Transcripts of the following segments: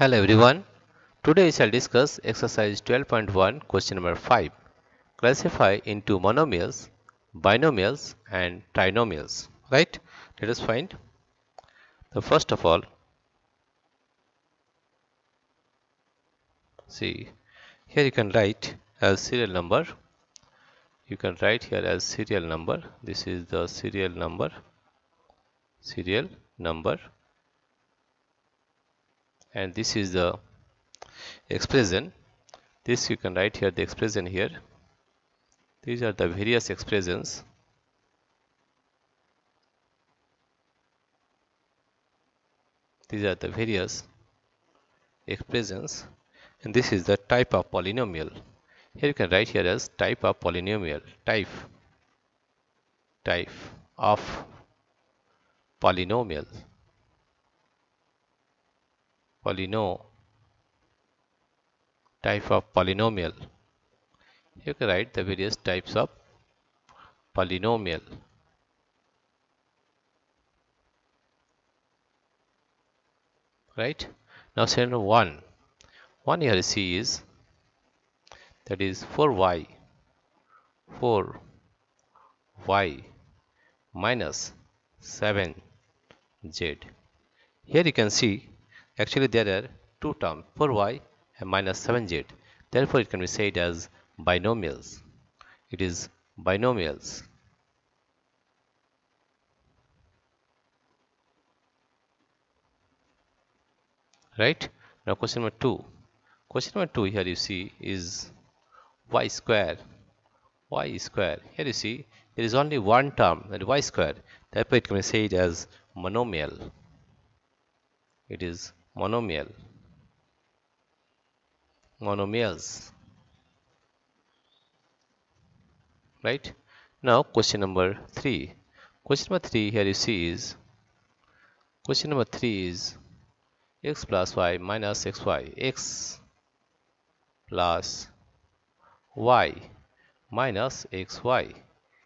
Hello everyone. Today I shall discuss exercise 12.1 question number 5. Classify into monomials, binomials and trinomials. Right? Let us find. So first of all, see here you can write as serial number. You can write here as serial number. This is the serial number. And this is the expression. This you can write here the expression here. These are the various expressions. These are the various expressions, and this is the type of polynomial. Here you can write here as type of polynomial. Type of polynomial. Type of polynomial. You can write the various types of polynomial. Right? Now say number 1. 1 here you see is that is 4y minus 7z. Here you can see actually there are two terms 4y and minus 7z. Therefore it can be said as binomials. It is binomials. Right? Now question number 2. Question number 2 here you see is y square. Here you see there is only one term, that y square. Therefore it can be said as monomial. It is monomials. Right? Now question number 3. Question number 3 here you see is x plus y minus xy. X plus y minus xy.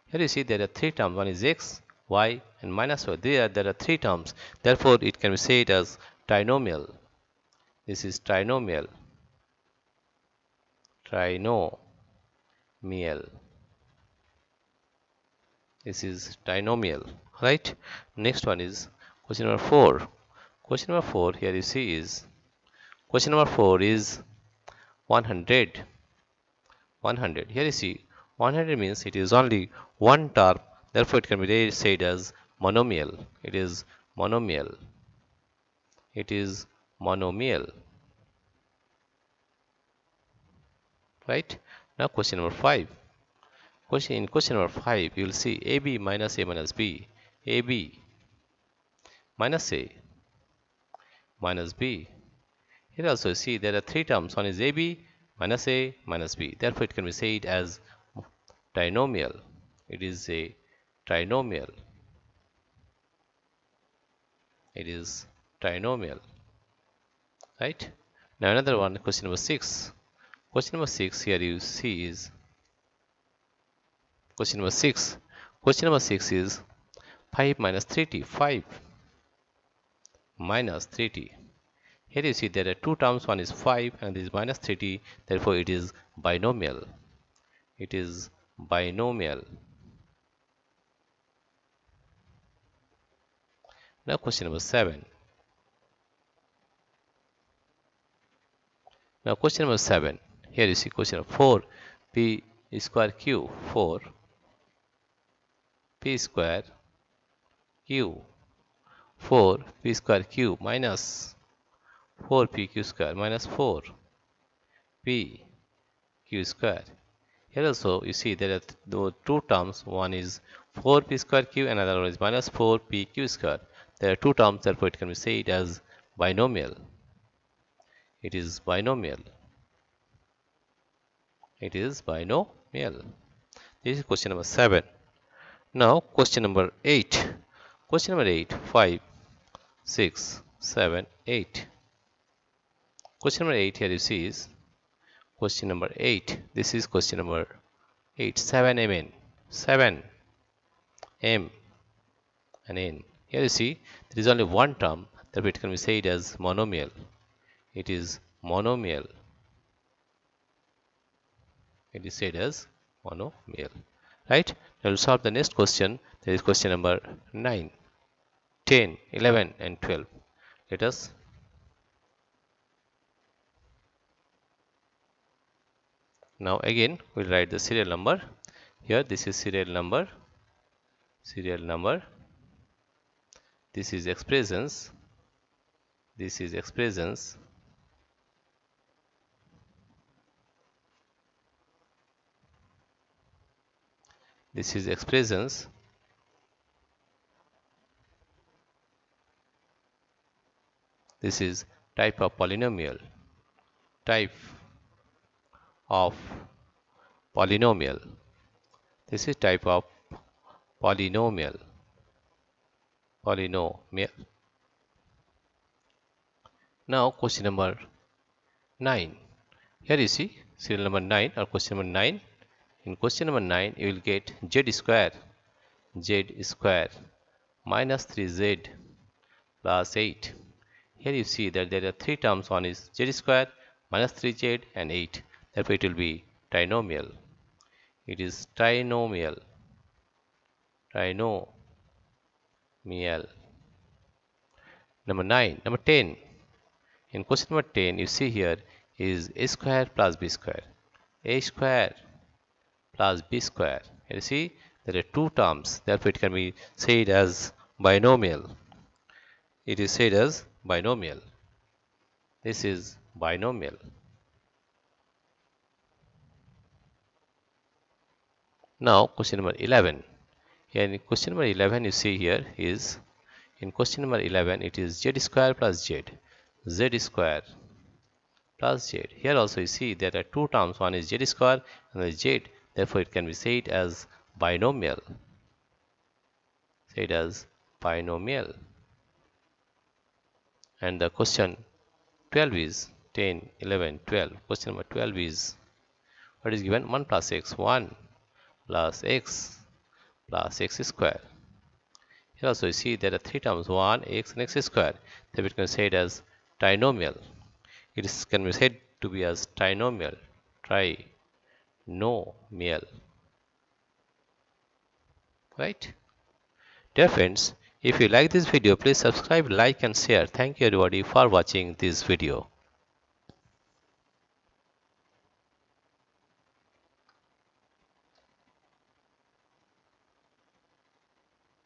Here you see there are three terms. One is x, y and minus y. There are three terms. Therefore it can be said as trinomial. This is trinomial. This is trinomial. Right? Next one is question number 4. Question number 4 here you see is 100. Here you see 100 means it is only one term. Therefore it can be said as monomial. It is monomial. Right? Now question number 5. In question number 5 you will see AB minus A minus B. AB minus A minus B. Here also see there are three terms. One is AB minus A minus B. Therefore it can be said as trinomial. It is a trinomial. Right? Now another one, question number 6. Question number 6 here you see is question number 6. Question number 6 is 5 minus 3t. 5 minus 3t. Here you see there are two terms. One is 5 and this is minus 3t. Therefore it is binomial. Now question number 7. Now question number 7. Here you see question number 4 p square q. 4 p square q. 4 p square q minus 4 p q square minus 4 p q square. Here also you see there are two terms. One is 4 p square q and another one is minus 4 p q square. There are two terms, therefore it can be said as binomial. It is binomial. This is question number 7. Now question number 8. Question number 8. 5, 6, 7, 8. Question number 8 here you see is question number 8. This is question number 8. 7m and n. Here you see there is only one term, therefore it can be said as monomial. it is monomial. It is said as monomial. Right? Now we'll solve the next question. That is question number 9, 10, 11 and 12. Let us now again we'll write the serial number. Here this is serial number, this is expressions, this is expressions, this is expressions, this is type of polynomial, type of polynomial, this is type of polynomial. Now question number 9. Here you see serial number 9 or question number 9. In question number 9 you will get z square minus 3z plus 8. Here you see that there are three terms. One is z square minus 3z and 8. Therefore it will be trinomial. It is trinomial. Number 9. Number 10. In question number 10 you see here is a square plus b square. A square plus b square. You see there are two terms, therefore it can be said as binomial. It is said as binomial. This is binomial. Now question number 11. Here in question number 11 you see here is, in question number 11 it is z square plus z square plus z. Here also you see there are two terms, one is z square and the z, therefore it can be said as binomial. And the question 12 is 10, 11, 12. Question number 12 is, what is given? 1 plus x, 1 plus x square. Here also you see there are three terms, 1, x and x square. Therefore it can be said as trinomial. Can be said to be as trinomial. Right? Dear friends, if you like this video, please subscribe, like and share. Thank you everybody for watching this video.